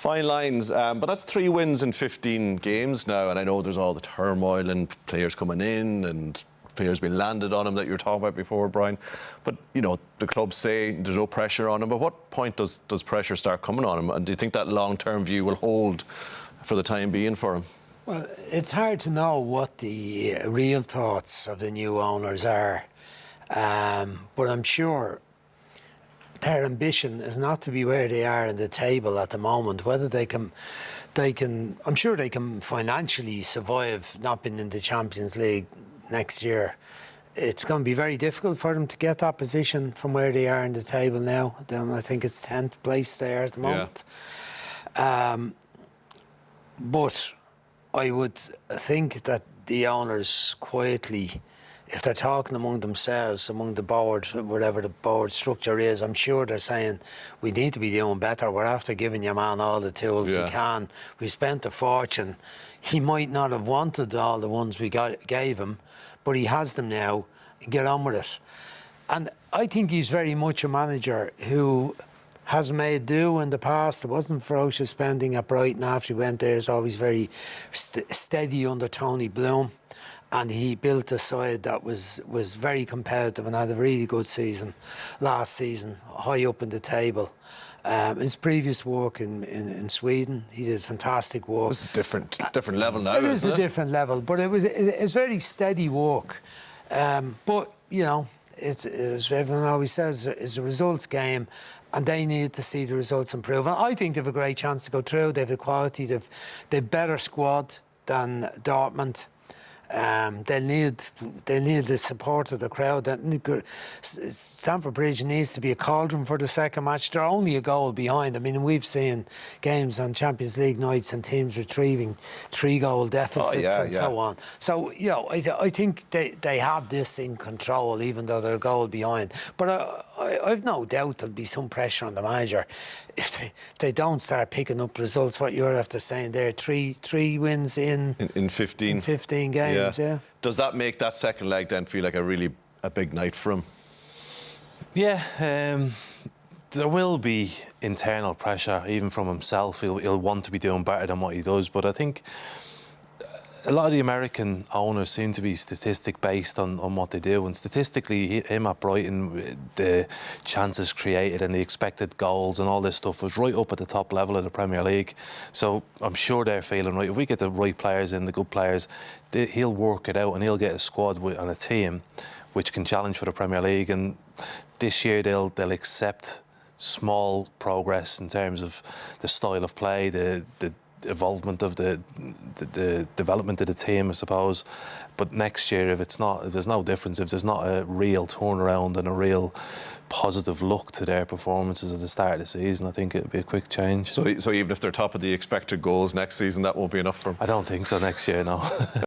Fine lines, but that's 3 wins in 15 games now, and I know there's all the turmoil and players coming in and players being landed on him that you were talking about before, Brian. But, you know, the clubs say there's no pressure on him, but what point does pressure start coming on him? And do you think that long-term view will hold for the time being for him? Well, it's hard to know what the real thoughts of the new owners are, but I'm sure their ambition is not to be where they are in the table at the moment. Whether they can, I'm sure they can financially survive not being in the Champions League next year. It's going to be very difficult for them to get that position from where they are in the table now. I think it's 10th place there at the moment. But I would think that the owners quietly, if they're talking among themselves, among the board, whatever the board structure is, I'm sure they're saying, we need to be doing better. We're after giving your man all the tools he can. We spent a fortune. He might not have wanted all the ones we gave him, but he has them now. Get on with it. And I think he's very much a manager who has made do in the past. It wasn't ferocious spending at Brighton after he went there. It's always very steady under Tony Bloom. And he built a side that was very competitive and had a really good season last season, high up in the table. His previous work in Sweden, he did fantastic work. It's a different level now, It is isn't a different level, but it's very steady work. But, you know, as everyone always says, it's a results game, and they need to see the results improve. And I think they have a great chance to go through. They have the quality, they've better squad than Dortmund. They need the support of the crowd. Stamford Bridge needs to be a cauldron for the second match. They're only a goal behind. I mean, we've seen games on Champions League nights and teams retrieving 3-goal deficits and so on. So, you know, I think they have this in control, even though they're a goal behind. But I've no doubt there'll be some pressure on the manager if they don't start picking up results. What you're after saying there, three wins in 15 games. Yeah. Does that make that second leg then feel like a big night for him? Yeah, there will be internal pressure, even from himself. He'll want to be doing better than what he does. But I think a lot of the American owners seem to be statistic-based on what they do. And statistically, him at Brighton, the chances created and the expected goals and all this stuff was right up at the top level of the Premier League. So I'm sure they're feeling right. If we get the right players in, the good players, he'll work it out and he'll get a squad and a team which can challenge for the Premier League. And this year they'll accept small progress in terms of the style of play, the involvement of the development of the team, I suppose. But next year, if there's no difference, if there's not a real turnaround and a real positive look to their performances at the start of the season, I think it'll be a quick change. So even if they're top of the expected goals next season, that won't be enough for them? I don't think so next year, no.